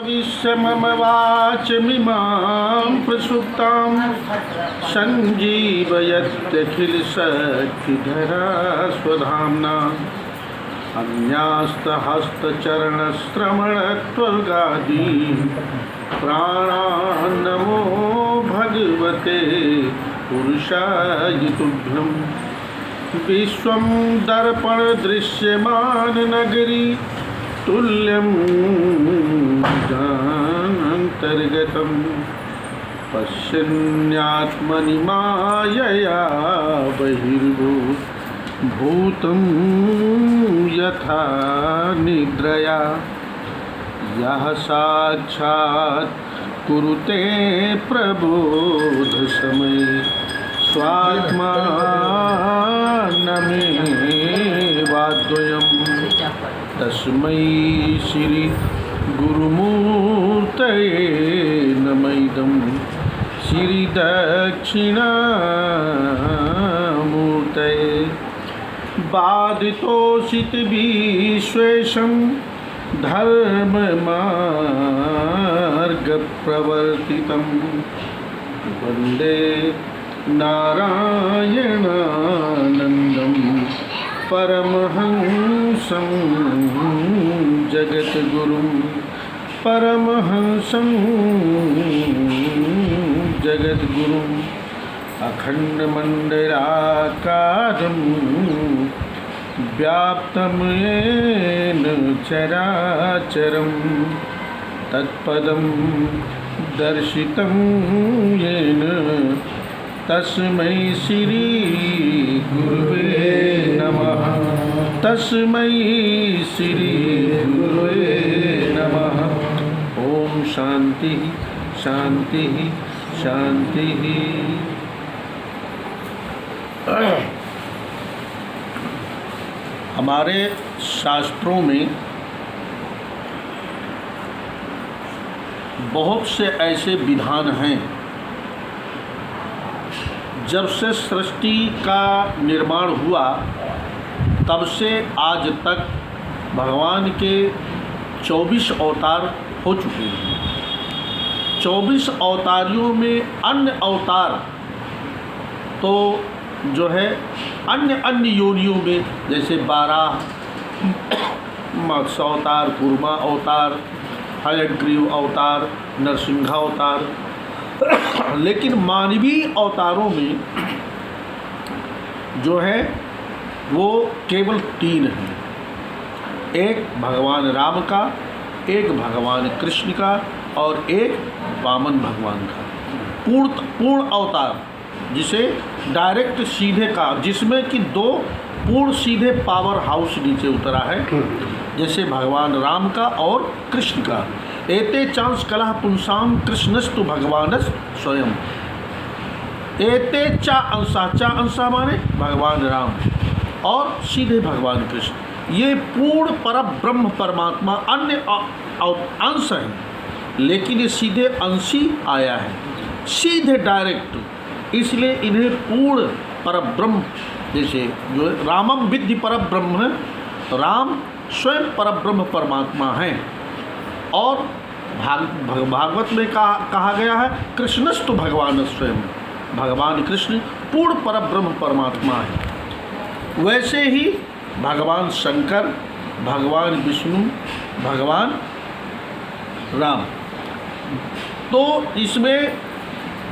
प्रविश्य मम वाचमिमां प्रसुप्तां सञ्जीवयत्यखिलशक्तिधरा स्वधाम्ना अन्यास्तहस्तचरणश्रवणत्वगादि प्राणान्नमो भगवते पुरुषाय तुभ्यं। विश्वं दर्पण दृश्यमान नगरी तुल्यं जान्तर्गतं पश्यन्यात्मनि मायया बहिर्भूतं यथा निद्रया यः साक्षात् कुरुते प्रबोधसमये स्वात्मानमेवाद्वयम् तस्मै श्री गुरुमूर्तये नमः। श्री दक्षिणामूर्तये बाधितोषित विश्वेशं धर्ममार्गप्रवर्तितं वन्दे नारायणानन्दं परमहंसं जगद्गुरुं परमहंसं जगद्गुरुं अखण्डमण्डलाकारं व्याप्तं येन चराचरं तत्पदं दर्शितं येन तस्मै श्री गुरुवे नमः। तस्मै श्री गुरुवे नमः। ओम शांति शांति शांति। हमारे शास्त्रों में बहुत से ऐसे विधान हैं, जब से सृष्टि का निर्माण हुआ तब से आज तक भगवान के 24 अवतार हो चुके हैं। 24 अवतारियों में अन्य अवतार तो जो है अन्य अन्य योनियों में, जैसे 12 मत्स्य अवतार, कूर्मा अवतार, हयग्रीव अवतार, नरसिंह अवतार, लेकिन मानवीय अवतारों में जो है वो केवल 3 हैं। एक भगवान राम का, एक भगवान कृष्ण का और एक वामन भगवान का। पूर्ण अवतार जिसे डायरेक्ट सीधे का, जिसमें कि 2 पूर्ण सीधे पावर हाउस नीचे उतरा है, जैसे भगवान राम का और कृष्ण का। एते चांस कलह पुंसाम कृष्णस्तु भगवानस स्वयं। एते चा अंसा माने भगवान राम और सीधे भगवान कृष्ण। ये पूर्ण पर ब्रह्म परमात्मा अन्य अंश हैं, लेकिन ये सीधे अंशी आया है, सीधे डायरेक्ट। इसलिए इन्हें पूर्ण पर ब्रह्म, जैसे जो रामम विद्धि पर ब्रह्म है, राम स्वयं पर ब्रह्म परमात्मा हैं। और भागवत में कहा गया है कृष्णस्तु भगवान स्वयं, भगवान कृष्ण पूर्ण पर ब्रह्म परमात्मा है। वैसे ही भगवान शंकर, भगवान विष्णु, भगवान राम। तो इसमें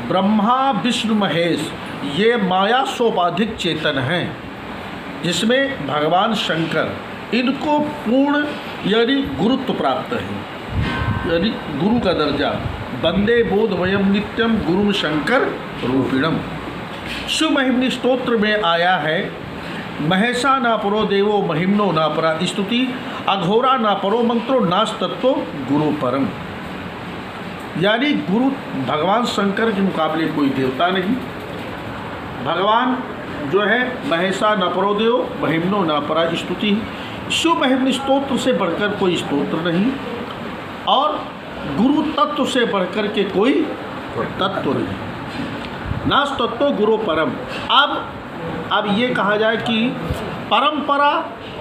ब्रह्मा विष्णु महेश ये माया सोपाधिक चेतन हैं, जिसमें भगवान शंकर इनको पूर्ण यानी गुरुत्व प्राप्त है, यानी गुरु का दर्जा। वंदे बोध वयम नित्यम गुरुम शंकर रूपिणम। सुमहिम्नि स्तोत्र में आया है, महेशा ना परो देवो महिम्नो ना परा स्तुति, अघोरा ना परो मंत्रो नास्तत्व गुरु परम। यानी गुरु भगवान शंकर के मुकाबले कोई देवता नहीं। भगवान जो है महेशा न परो देव महिम्नो न परा स्तुति, सुमहिम्नि स्तोत्र से बढ़कर कोई स्तोत्र नहीं, और गुरु तत्व से बढ़कर के कोई तत्व नहीं। नास्तत्व गुरु परम। अब ये कहा जाए कि परंपरा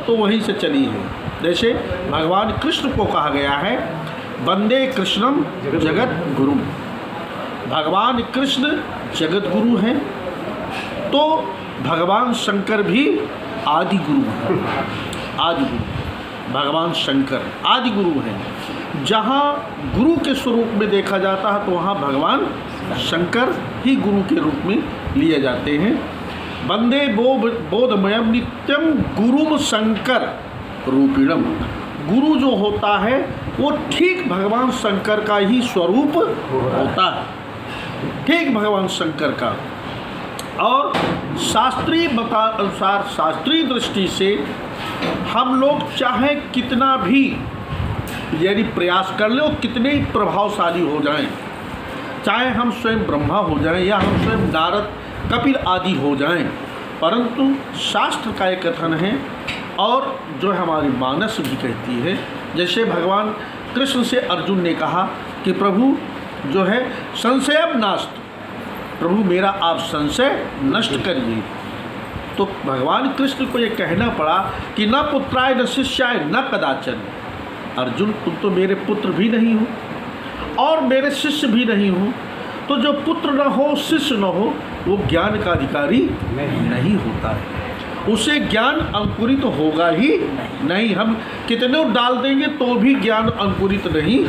तो वहीं से चली है। जैसे भगवान कृष्ण को कहा गया है वंदे कृष्णम जगत गुरु। भगवान कृष्ण जगत गुरु हैं, तो भगवान शंकर भी आदि गुरु हैं। आदि गुरु भगवान शंकर आदि गुरु हैं। जहाँ गुरु के स्वरूप में देखा जाता है तो वहाँ भगवान शंकर ही गुरु के रूप में लिए जाते हैं। वंदे बोधमयम नित्यम गुरुम शंकर रूपिणम। गुरु जो होता है वो ठीक भगवान शंकर का ही स्वरूप होता है, ठीक भगवान शंकर का। और शास्त्रीय मता अनुसार, शास्त्रीय दृष्टि से हम लोग चाहे कितना भी यदि प्रयास कर ले और कितने ही प्रभावशाली हो जाएं, चाहे हम स्वयं ब्रह्मा हो जाएं या हम स्वयं नारद कपिल आदि हो जाएं, परंतु शास्त्र का एक कथन है और जो हमारी मानस भी कहती है, जैसे भगवान कृष्ण से अर्जुन ने कहा कि प्रभु जो है संशयम नास्त, प्रभु मेरा आप संशय नष्ट करिए। तो भगवान कृष्ण को ये कहना पड़ा कि न पुत्राय न शिष्याय न कदाचन। अर्जुन तुम तो मेरे पुत्र भी नहीं हो और मेरे शिष्य भी नहीं हो, तो जो पुत्र न हो शिष्य न हो वो ज्ञान का अधिकारी नहीं होता है, उसे ज्ञान अंकुरित होगा ही नहीं। हम कितने डाल देंगे तो भी ज्ञान अंकुरित नहीं।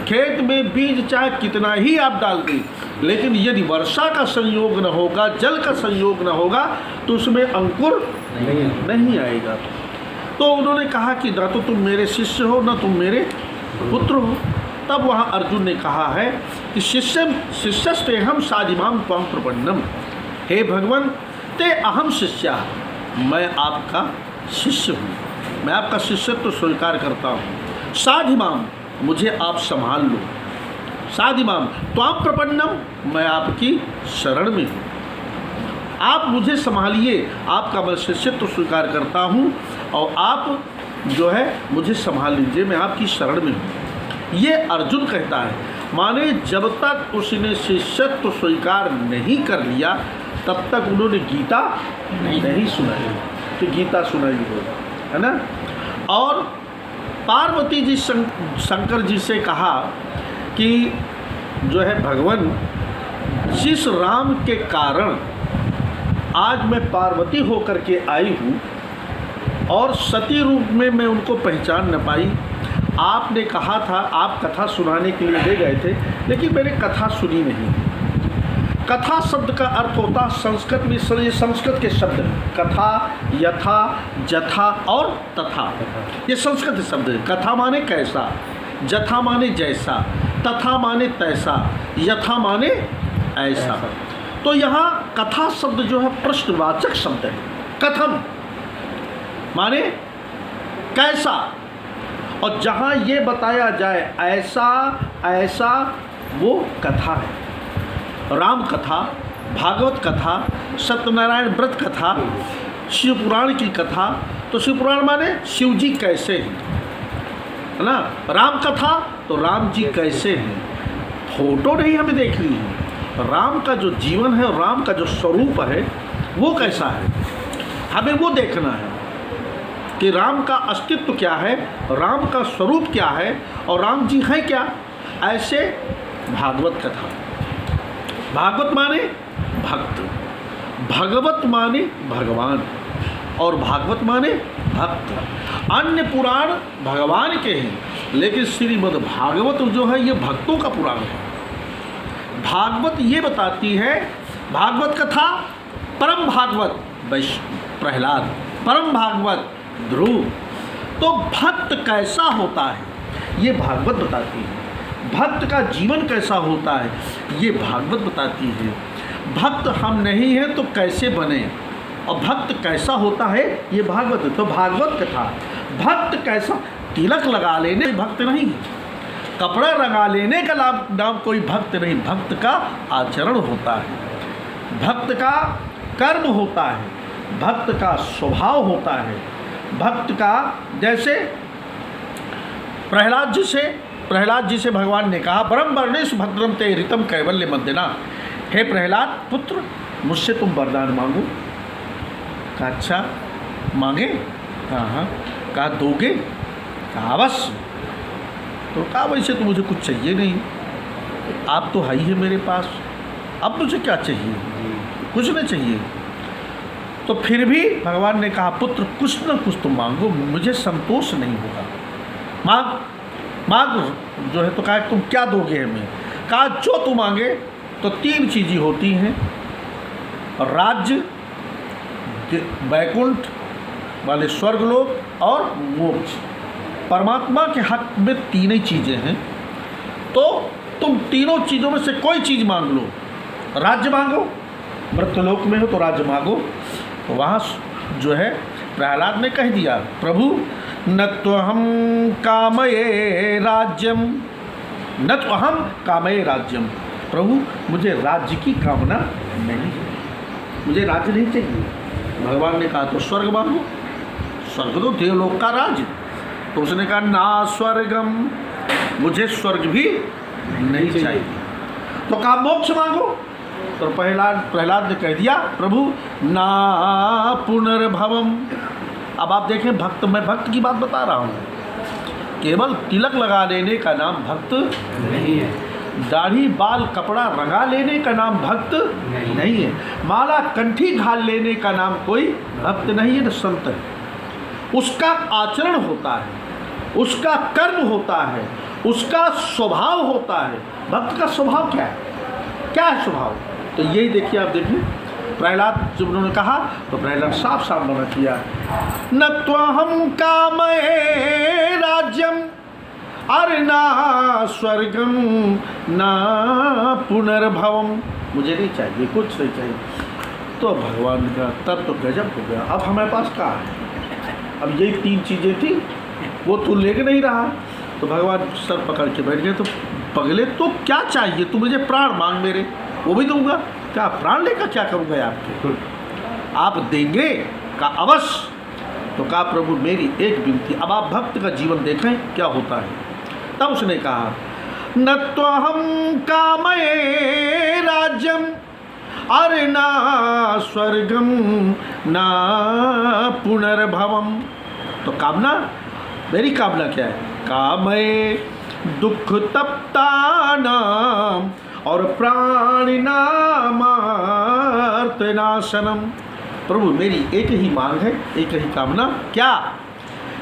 खेत में बीज चाहे कितना ही आप डाल दें, लेकिन यदि वर्षा का संयोग न होगा, जल का संयोग न होगा, तो उसमें अंकुर नहीं आएगा। तो उन्होंने कहा कि न तो तुम मेरे शिष्य हो न तुम मेरे पुत्र हो। तब वहाँ अर्जुन ने कहा है कि शिष्यस्ते हम साधिमाम त्वं प्रपन्नम। हे भगवान, ते अहम शिष्या, मैं आपका शिष्य हूँ, मैं आपका शिष्यत्व तो स्वीकार करता हूँ। साधिमाम, मुझे आप संभाल लो। साधिमाम त्वं प्रपन्नम, मैं आपकी शरण में हूँ, आप मुझे संभालिए, आपका मैं शिष्यत्व तो स्वीकार करता हूँ और आप जो है मुझे संभाल लीजिए, मैं आपकी शरण में हूँ। ये अर्जुन कहता है, माने जब तक उसने शिष्यत्व तो स्वीकार नहीं कर लिया तब तक उन्होंने गीता नहीं सुनाई, तो गीता सुनाई हो, है ना। और पार्वती जी शंकर जी से कहा कि जो है भगवान, जिस राम के कारण आज मैं पार्वती होकर के आई हूँ और सती रूप में मैं उनको पहचान न पाई। आपने कहा था आप कथा सुनाने के लिए ले गए थे, लेकिन मैंने कथा सुनी नहीं। कथा शब्द का अर्थ होता संस्कृत में, ये संस्कृत के शब्द हैं, कथा, यथा, जथा और तथा, ये संस्कृत शब्द है। कथा माने कैसा, जथा माने जैसा, तथा माने तैसा, यथा माने ऐसा। तो यहाँ कथा शब्द जो है प्रश्नवाचक शब्द है। कथम माने कैसा, और जहाँ ये बताया जाए ऐसा ऐसा, वो कथा है। राम कथा, भागवत कथा, सत्यनारायण व्रत कथा, शिव पुराण की कथा। तो शिव पुराण माने शिव जी कैसे हैं, है ना। राम कथा तो राम जी कैसे हैं। फोटो नहीं हमें देखनी है, राम का जो जीवन है, राम का जो स्वरूप है वो कैसा है, हमें वो देखना है कि राम का अस्तित्व क्या है, राम का स्वरूप क्या है और राम जी हैं क्या। ऐसे भागवत कथा, भागवत माने भक्त, भगवत माने भगवान और भागवत माने भक्त। अन्य पुराण भगवान के हैं, लेकिन श्रीमद् भागवत जो है ये भक्तों का पुराण है। भागवत ये बताती है, भागवत कथा परम भागवत प्रहलाद, परम भागवत ध्रुव। तो भक्त कैसा होता है ये भागवत बताती है, भक्त का जीवन कैसा होता है ये भागवत बताती है। भक्त हम नहीं हैं तो कैसे बने और भक्त कैसा होता है ये भागवत है। तो भागवत कथा, भक्त कैसा, तिलक लगा लेने भक्त नहीं, कपड़ा रंगा लेने का नाम कोई भक्त नहीं। भक्त का आचरण होता है, भक्त का कर्म होता है, भक्त का स्वभाव होता है। भक्त का जैसे प्रहलाद जी से भगवान ने कहा, परम वर्णेश भद्रम ते ऋतम कैवल्य मध्यना। हे प्रहलाद पुत्र, मुझसे तुम वरदान मांगो। कहा अच्छा मांगे, हाँ, कहा दोगे, कहा अवश्य। तो कहा वैसे तो मुझे कुछ चाहिए नहीं, आप तो है ही है मेरे पास, अब मुझे क्या चाहिए, कुछ नहीं चाहिए। तो फिर भी भगवान ने कहा पुत्र कुछ न कुछ तो मांगो, मुझे संतोष नहीं होगा, मांग मांग जो है। तो कहा तुम क्या दोगे हमें? कहा जो तू मांगे। तो 3 चीज़ें होती हैं, राज्य, वैकुंठ वाले स्वर्गलोक और मोक्ष। परमात्मा के हक में 3 ही चीज़ें हैं, तो तुम तीनों चीज़ों में से कोई चीज़ मांग लो। राज्य मांगो, मृत्युलोक में हो तो राज्य मांगो। तो वहाँ जो है प्रहलाद ने कह दिया प्रभु न तो हम कामये राज्यम, न तो हम कामये राज्यम, प्रभु मुझे राज्य की कामना नहीं है, मुझे राज्य नहीं चाहिए। भगवान ने कहा तो स्वर्ग मांगो, स्वर्ग तो देवलोक का राज्य। तो उसने कहा ना स्वर्गम, मुझे स्वर्ग भी नहीं चाहिए। तो कहा मोक्ष मांगो। तो प्रहलाद ने कह दिया प्रभु ना पुनर्भवम। अब आप देखें भक्त, मैं भक्त की बात बता रहा हूँ, केवल तिलक लगा लेने का नाम भक्त नहीं है, दाढ़ी बाल कपड़ा रंगा लेने का नाम भक्त नहीं है, माला कंठी घाल लेने का नाम कोई भक्त नहीं है, तो संत है। उसका आचरण होता है, उसका कर्म होता है, उसका स्वभाव होता है। भक्त का स्वभाव क्या है, क्या है स्वभाव? तो यही देखिए, आप देखिए प्रहलाद जब उन्होंने कहा तो प्रहलाद साफ साफ मना किया न त्वहं कामये राज्यम अरे ना स्वर्गम ना पुनर्भवम, मुझे नहीं चाहिए, कुछ नहीं चाहिए। तो भगवान का तब तो गजब हो गया, अब हमारे पास क्या है? अब यही 3 चीज़ें थी, वो तू लेके नहीं रहा। तो भगवान सर पकड़ के बैठ गए। तो पगले तो क्या चाहिए? तू मुझे प्राण मांग मेरे, वो भी दूंगा। क्या प्राण लेकर क्या करूँगा आपके? आप देंगे? का अवश्य। तो कहा प्रभु मेरी एक विनती, अब आप भक्त का जीवन देखें क्या होता है। तब उसने कहा न त्वहं कामये राज्यम अरे ना स्वर्गम ना पुनर्भवम। तो कामना, मेरी कामना क्या है? कामये दुख तप्तानाम और प्राणिनामार्तनाशनम। प्रभु मेरी एक ही मांग है, एक ही कामना, क्या?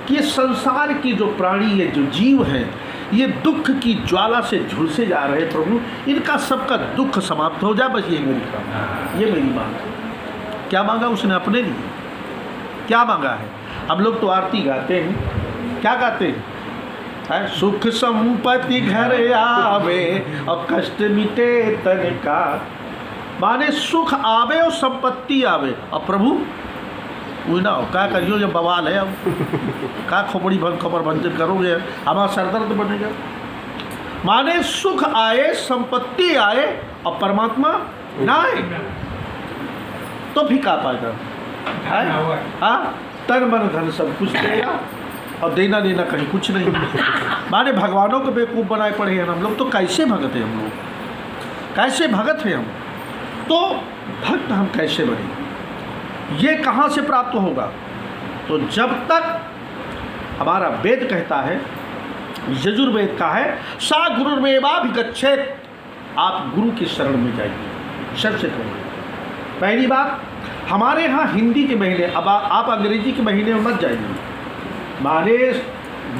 कि संसार की जो प्राणी है, जो जीव हैं, ये दुख की ज्वाला से झुलसे जा रहे हैं प्रभु, इनका सबका दुख समाप्त हो जाए, बस ये मेरी कामना, ये मेरी मांग है। क्या मांगा उसने अपने लिए? क्या मांगा है? अब लोग तो आरती गाते हैं, क्या गाते हैं? सुख संपत्ति घर आवे और कष्ट मिटे तन का। माने सुख आवे और संपत्ति आवे, और प्रभु वही ना हो, क्या करियो जब बवाल है, अब क्या खोपड़ी भंग खबर भंजन करोगे, हमारा सरदर्द बनेगा। माने सुख आए, संपत्ति आए और परमात्मा ना आए तो भी का पाएगा? हाँ, तन मन धन सब कुछ देगा और देना लेना कहीं कुछ नहीं। माने भगवानों को बेवकूफ़ बनाए पड़े हैं हम लोग। तो कैसे भगत हैं हम लोग, कैसे भगत हैं हम? तो भक्त हम कैसे बने, ये कहाँ से प्राप्त होगा? तो जब तक हमारा वेद कहता है, यजुर्वेद का है सा गुरुर्मेवाभिगच्छेत्, आप गुरु की शरण में जाइए सबसे पहले। पहली बात, हमारे यहाँ हिंदी के महीने, अब आप अंग्रेजी के महीने में मत जाइए। माने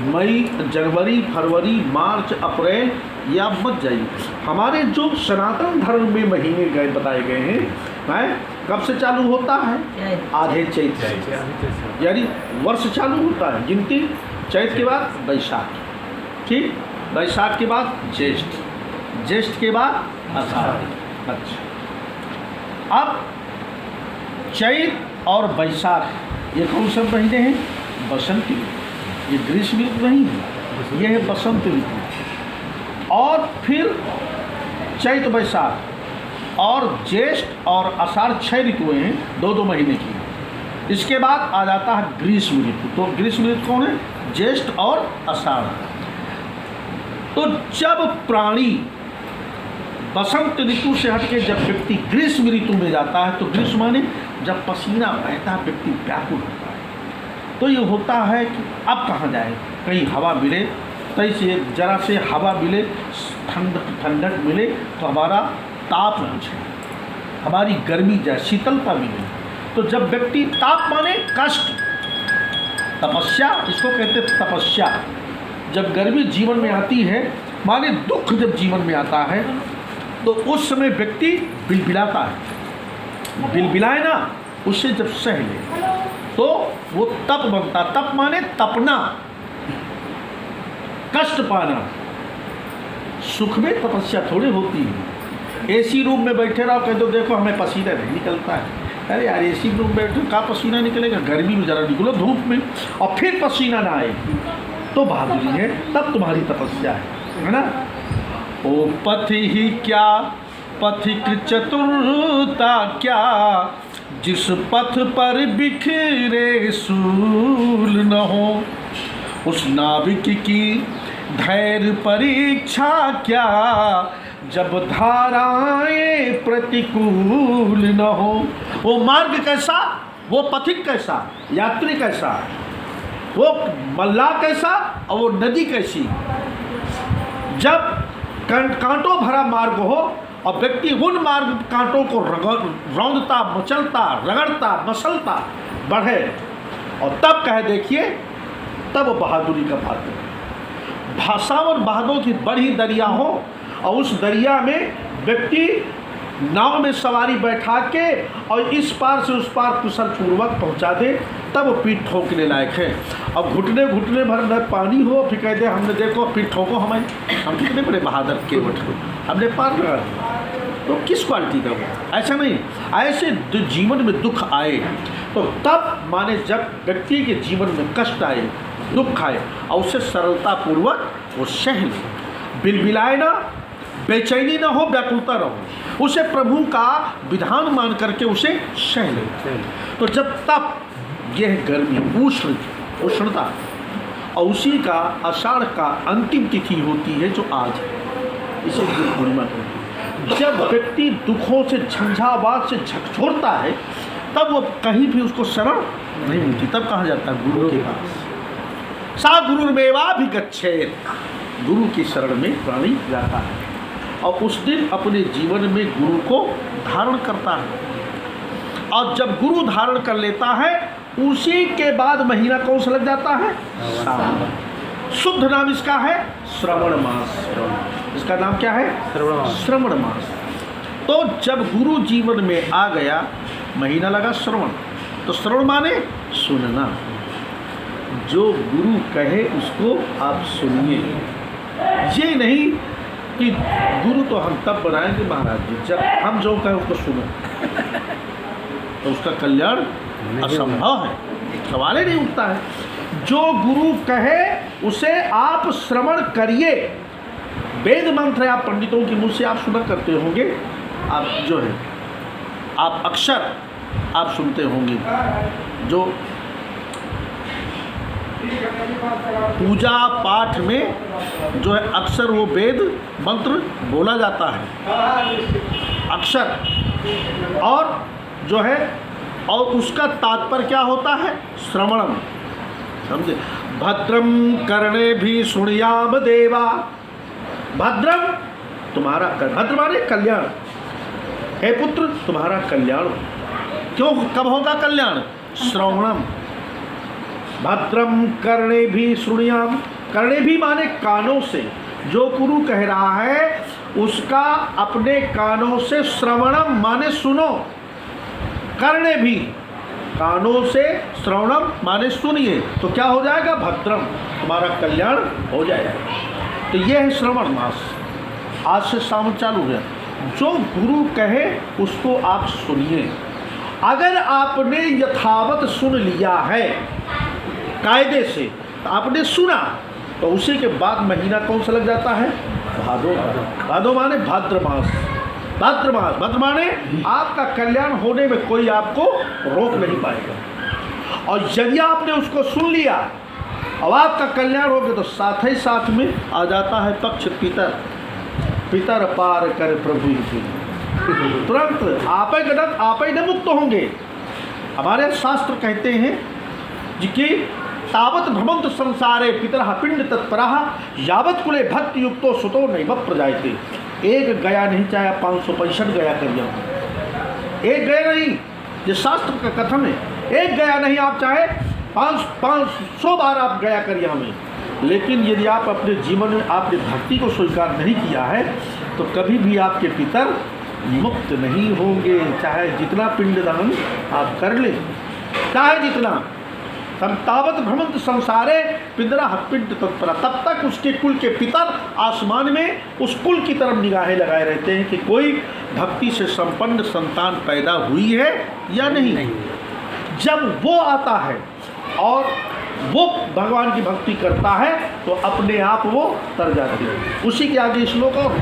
मई, जनवरी, फरवरी, मार्च, अप्रैल, ये आप मत जाइए। हमारे जो सनातन धर्म में महीने गए बताए गए हैं, कब से चालू होता है? आधे चैत से, यानी वर्ष चालू होता है गिनती। चैत के बाद बैसाख, ठीक, बैसाख के बाद ज्येष्ठ, ज्येष्ठ के बाद आषाढ़। अच्छा, अब चैत और बैसाख ये कौन से महीने हैं? बसंत ऋतु। ये ग्रीष्म ऋतु नहीं है, ये है बसंत ऋतु। और फिर चैत बैसाख और ज्येष्ठ और आषाढ़ 6 ऋतुएँ हैं, 2-2 महीने की। इसके बाद आ जाता है ग्रीष्म ऋतु। तो ग्रीष्म ऋतु कौन है? ज्येष्ठ और आषाढ़। तो जब प्राणी बसंत ऋतु से हटके जब व्यक्ति ग्रीष्म ऋतु में जाता है, तो ग्रीष्म माने जब पसीना बहता है, व्यक्ति व्याकुल होता है। तो ये होता है कि अब कहाँ जाए, कहीं हवा मिले तैसे जरा से हवा मिले, ठंडक मिले तो हमारा ताप बुझे, हमारी गर्मी जाए, शीतलता मिले। तो जब व्यक्ति ताप माने कष्ट, तपस्या इसको कहते तपस्या, जब गर्मी जीवन में आती है माने दुख जब जीवन में आता है तो उस समय व्यक्ति बिलबिलाता है। बिलबिलाए ना, उससे जब सह ले तो वो तप बनता। तप माने तपना, कष्ट पाना। सुख में तपस्या थोड़ी होती है। एसी रूम में बैठे रहो, कह दो देखो हमें पसीना नहीं निकलता है। अरे यार एसी रूम में बैठो, कहाँ पसीना निकलेगा? गर्मी में जरा निकलो धूप में और फिर पसीना ना आए तो बहादुरी है, तब तुम्हारी तपस्या है ना। ओ पथ ही क्या, पथिक चतुरता क्या, जिस पथ पर बिखरे सूल न हो, उस नाविक की धैर्य परीक्षा क्या, जब धाराएं प्रतिकूल न हो। वो मार्ग कैसा, वो पथिक कैसा, यात्री कैसा, वो मल्लाह कैसा और वो नदी कैसी। जब कांटों भरा मार्ग हो और व्यक्ति उन मार्ग कांटों को रौंदता, मचलता, रगड़ता, मसलता बढ़े और तब कहे देखिए, तब बहादुरी का पात्र। भाषावर बहादुर की बड़ी दरिया हो और उस दरिया में व्यक्ति नाव में सवारी बैठा के और इस पार से उस पार कुशल पूर्वक पहुंचा दे, तब पीठ ठोकने लायक है। अब घुटने घुटने भर न पानी हो फिर कह दे हमने देखो पीठ ठोको हमें, हम कितने बड़े बहादुर के हमने पार लगा दिया, तो किस क्वालिटी का वो? ऐसा नहीं। ऐसे जीवन में दुख आए तो तब माने जब व्यक्ति के जीवन में कष्ट आए, दुख आए और उसे सरलता पूर्वक वो सह ले, बिलबिलाए ना, बेचैनी ना हो, व्याकुलता ना हो, उसे प्रभु का विधान मान करके उसे सह ले। तो जब तब यह गर्मी, उष्णता और उसी का आषाढ़ का अंतिम तिथि होती है जो आज है, इसे गुरु पूर्णिमा कहते हैं। जब व्यक्ति दुखों से, झंझावात से झकझोरता है तब वो कहीं भी उसको शरण नहीं मिलती, तब कहा जाता है गुरु के पास सा गुरुर्मेवाभिगच्छेत्, गुरु की शरण में प्राणी जाता है और उस दिन अपने जीवन में गुरु को धारण करता है। और जब गुरु धारण कर लेता है उसी के बाद महीना कौन सा लग जाता है? सावन। शुद्ध नाम इसका है श्रवण मास। इसका नाम क्या है? श्रवण मास। तो जब गुरु जीवन में आ गया, महीना लगा श्रवण, तो श्रवण माने सुनना। जो गुरु कहे उसको आप सुनिए। ये नहीं कि गुरु तो हम तब बनाएंगे महाराज जी जब हम जो कहें उसको सुनो, तो उसका कल्याण असंभव है, सवाल ही नहीं उठता है। जो गुरु कहे उसे आप श्रवण करिए। वेद मंत्र है, आप पंडितों के मुँह से आप सुना करते होंगे, आप जो है आप अक्षर आप सुनते होंगे, जो पूजा पाठ में जो है अक्सर वो वेद मंत्र बोला जाता है, अक्षर, और जो है और उसका तात्पर्य क्या होता है? श्रवणम। समझे? भद्रम कर्णे भी सुनियाम देवा। भद्रम तुम्हारा, भद्र माने कल्याण, हे पुत्र तुम्हारा कल्याण। क्यों, कब होगा कल्याण? श्रवणम। भद्रम कर्णे भी सुनियाम, कर्णे भी माने कानों से, जो गुरु कह रहा है उसका अपने कानों से श्रवणम माने सुनो, कर्णे भी कानों से, श्रवणम माने सुनिए, तो क्या हो जाएगा? भद्रम, तुम्हारा कल्याण हो जाएगा। तो यह है श्रवण मास। आज से सावन चालू है। जो गुरु कहे उसको आप सुनिए। अगर आपने यथावत सुन लिया है कायदे से, तो आपने सुना, तो उसी के बाद महीना कौन सा लग जाता है? भादो। भादो माने भाद्र मास। भाद्र मास, भाद्र माने आपका कल्याण होने में कोई आपको रोक नहीं पाएगा। और यदि आपने उसको सुन लिया अब आपका कल्याण हो गया, तो साथ ही साथ में आ जाता है पक्ष पितर। पितर पार कर प्रभु ही, तुरंत आप ही गणत, आप ही न मुक्त होंगे। हमारे शास्त्र कहते हैं कि तावत भ्रमंत संसारे पितरः पिंड तत्परः यावत कुले भक्ति युक्तो सुतो नैव प्रजायते। एक गया नहीं, चाहे 565 गया करिए, एक गया नहीं, ये शास्त्र का कथन है, एक गया नहीं, आप चाहे 500 बार आप गया करिए हमें, लेकिन यदि आप अपने जीवन में आपने भक्ति को स्वीकार नहीं किया है तो कभी भी आपके पितर मुक्त नहीं होंगे, चाहे जितना पिंडदान आप कर लें, चाहे जितना। तावत भ्रमंत संसारे पितरः पिंड तत्पर, तब तक उसके कुल के पितर आसमान में उस कुल की तरफ निगाहें लगाए रहते हैं कि कोई भक्ति से संपन्न संतान पैदा हुई है या नहीं। जब वो आता है और वो भगवान की भक्ति करता है तो अपने आप वो तर जाते हैं। उसी के आगे श्लोक और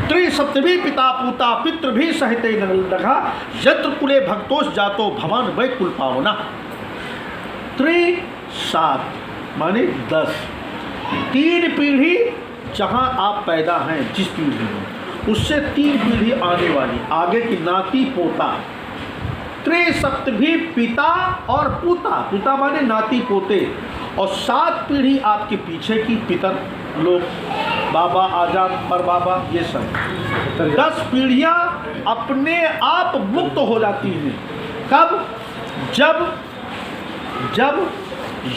त्रिसप्तभी पिता पूता पितृ भी सहिते नघा यत्र कुले भक्तोष जातो भवान वै कुल पावना। 7 माने 10, 3 पीढ़ी जहाँ आप पैदा हैं जिस पीढ़ी में, उससे 3 पीढ़ी आने वाली आगे की नाती पोता। त्रिसप्तभी पिता और पूता, पिता माने नाती पोते, और 7 पीढ़ी आपके पीछे की पितर लोग, बाबा आजा पर बाबा, ये सब 10 पीढ़ियाँ अपने आप मुक्त हो जाती हैं। कब? जब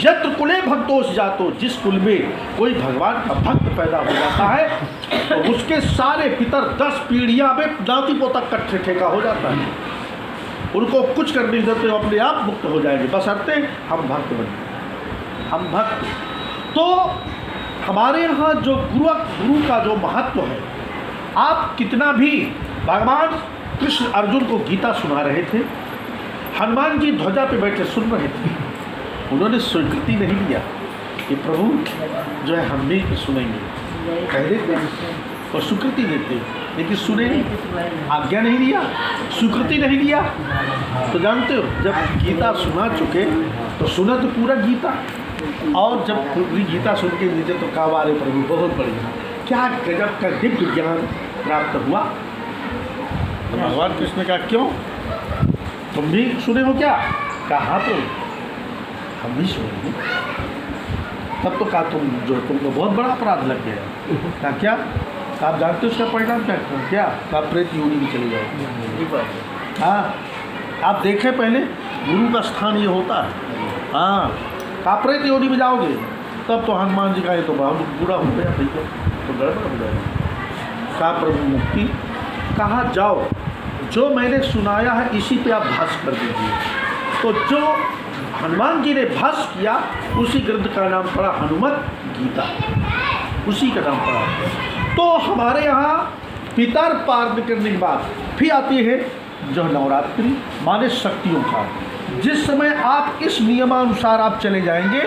यत्र कुले भक्तोष जातो, जिस कुल में कोई भगवान का भक्त पैदा हो जाता है तो उसके सारे पितर 10 पीढ़ियाँ में नाती पोता कट्ठे ठेका हो जाता है, उनको कुछ करने देते अपने आप मुक्त हो जाएंगे, बशर्ते हम भक्त बने। हम भक्त तो हमारे यहाँ जो गुरु का जो महत्व है, आप कितना भी, भगवान कृष्ण अर्जुन को गीता सुना रहे थे, हनुमान जी ध्वजा पे बैठे सुन रहे थे, उन्होंने स्वीकृति नहीं दिया कि प्रभु जो है हम भी सुनेंगे, कह देते और स्वीकृति देते, लेकिन सुने नहीं, आज्ञा नहीं दिया, स्वीकृति नहीं दिया। तो जानते हो जब गीता सुना चुके तो सुना तो पूरा गीता, और जब पूरी गीता सुन के नीचे तो कहा अरे प्रभु बहुत बढ़िया, क्या गजब का दिव्य ज्ञान प्राप्त हुआ। तो भगवान कृष्ण ने कहा क्यों, तुम भी सुने हो क्या? कहा तो हम भी सुने। तब तो कहा तुमको बहुत बड़ा अपराध लग गया। कहा क्या? आप जानते हो उसका परिणाम क्या? आप प्रेत योनि में चले जाओ। हाँ, आप देखें पहले गुरु का स्थान ये होता है। हाँ, आप प्रेत योनि में जाओगे तब तो हनुमान जी का ये तो बहुत बुरा हो गया, ठीक है, तो गड़बड़ हो जाएगा। कहा प्रभु मुक्ति, कहा जाओ जो मैंने सुनाया है इसी पे आप भाष्य कर दीजिए। तो जो हनुमान जी ने भाष्य किया उसी ग्रंथ का नाम पड़ा हनुमत गीता, उसी का नाम पड़ा। तो हमारे यहाँ पितर पारण करने के बाद फिर आती है जो नवरात्रि, माने शक्तियों का। जिस समय आप इस नियमानुसार आप चले जाएंगे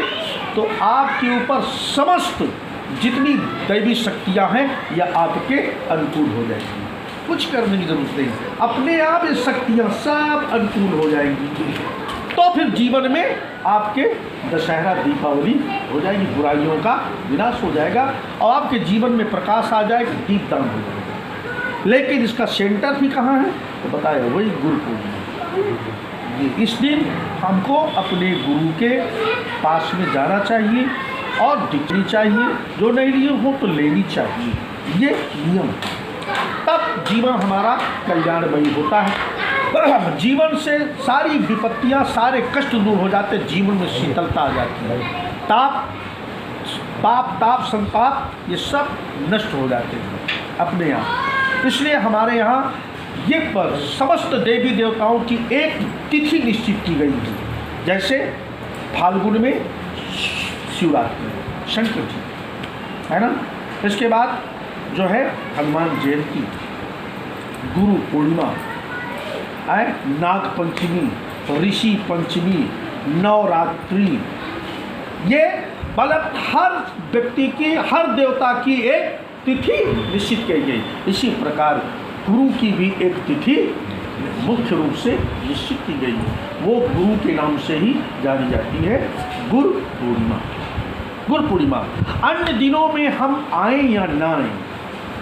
तो आपके ऊपर समस्त जितनी दैवी शक्तियाँ हैं यह आपके अनुकूल हो जाएंगी, कुछ करने की जरूरत नहीं, अपने आप ये शक्तियाँ सब अनुकूल हो जाएंगी। तो फिर जीवन में आपके दशहरा दीपावली हो जाएगी, बुराइयों का विनाश हो जाएगा और आपके जीवन में प्रकाश आ जाएगा, दीपदान हो जाएगा। लेकिन इसका सेंटर भी कहाँ है तो बताया वही गुरु पूर्णिमा। इस दिन हमको अपने गुरु के पास में जाना चाहिए और दिखनी चाहिए, जो नहीं लिए हो तो लेनी चाहिए, ये नियम, तब जीवन हमारा कल्याणमयी होता है। जीवन से सारी विपत्तियां, सारे कष्ट दूर हो जाते, जीवन में शीतलता आ जाती है, ताप संताप ये सब नष्ट हो जाते हैं अपने आप। इसलिए हमारे यहाँ ये पर समस्त देवी देवताओं की एक तिथि निश्चित की गई है, जैसे फाल्गुन में शिवरात्रि शंकर जी है ना, इसके बाद जो है हनुमान जयंती, गुरु पूर्णिमा है, नाग पंचमी, ऋषि पंचमी, नवरात्रि, ये मतलब हर व्यक्ति की, हर देवता की एक तिथि निश्चित की गई। इसी प्रकार गुरु की भी एक तिथि मुख्य रूप से निश्चित की गई है, वो गुरु के नाम से ही जानी जाती है, गुरु पूर्णिमा। गुरु पूर्णिमा अन्य दिनों में हम आए या ना आए,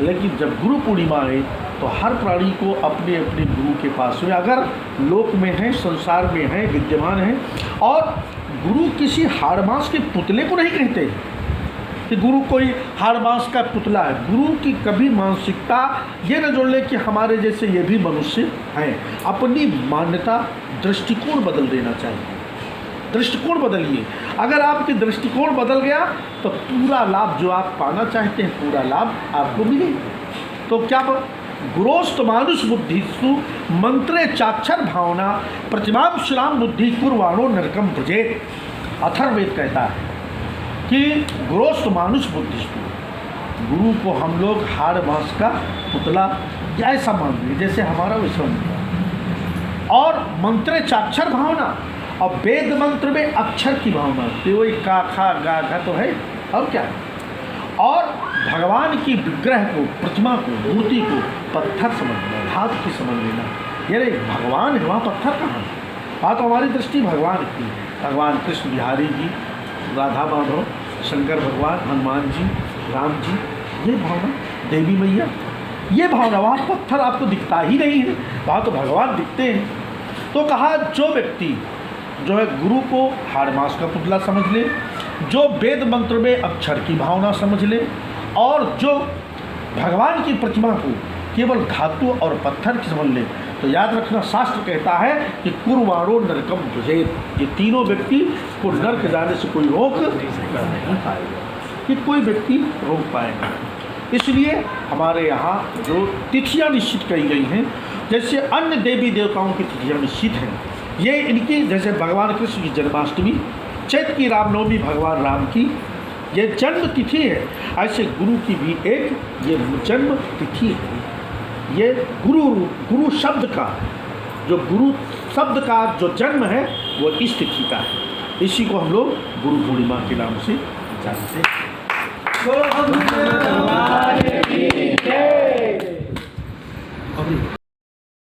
लेकिन जब गुरु पूर्णिमा आए तो हर प्राणी को अपने अपने गुरु के पास में, अगर लोक में है, संसार में है, विद्यमान है और गुरु किसी हाड़ मांस के पुतले को नहीं कहते कि गुरु कोई हाड़ मांस का पुतला है। गुरु की कभी मानसिकता ये न जोड़ ले कि हमारे जैसे ये भी मनुष्य हैं। अपनी मान्यता दृष्टिकोण बदल देना चाहिए। दृष्टिकोण बदलिए। अगर आपकी दृष्टिकोण बदल गया तो पूरा लाभ जो आप पाना चाहते हैं, पूरा लाभ आपको मिलेगा। तो क्या गुरोस्त मानुष बुद्धिषु मंत्रे चाक्षर भावना प्रतिमाम श्राम बुद्धि कुर्वाणो नरकम व्रजेत। अथर्ववेद कहता है कि गुरोस्त मानुष बुद्धिषु, गुरु को हम लोग हाड़ मांस का पुतला ऐसा मान लें जैसे हमारा वैसा होता। और मंत्रे चाक्षर भावना, और वेद मंत्र में अक्षर की भावना, तो वही का खा गा घा तो है और क्या है। और भगवान की विग्रह को, प्रतिमा को, मूर्ति को पत्थर समझना, धातु की समझ लेना। ये भगवान है, वहाँ पत्थर कहाँ है? वहाँ तो हमारी दृष्टि भगवान की है। भगवान कृष्ण बिहारी जी, राधा माधव, शंकर भगवान, हनुमान जी, राम जी, ये भावना, देवी मैया, ये भावना। वहाँ पत्थर आपको दिखता ही नहीं है, वहाँ तो भगवान दिखते हैं। तो कहा जो व्यक्ति जो है गुरु को हाड़ मांस का पुतला समझ ले, जो वेद मंत्र में अक्षर की भावना समझ ले, और जो भगवान की प्रतिमा को केवल धातु और पत्थर की समझ ले, तो याद रखना शास्त्र कहता है कि कुर्वाणो नरकम व्रजेत। ये तीनों व्यक्ति को नरक जाने से कोई रोक नहीं पाएगा, कि कोई व्यक्ति रोक पाएगा। इसलिए हमारे यहाँ जो तिथियाँ निश्चित की गई हैं, जैसे अन्य देवी देवताओं की तिथियाँ निश्चित हैं, ये इनकी, जैसे भगवान कृष्ण की जन्माष्टमी, चैत्र की रामनवमी भगवान राम की ये जन्म तिथि है, ऐसे गुरु की भी एक ये जन्म तिथि है। ये गुरु शब्द का, जो गुरु शब्द का जो जन्म है वो इस तिथि का है। इसी को हम लोग गुरु पूर्णिमा के नाम से जानते हैं।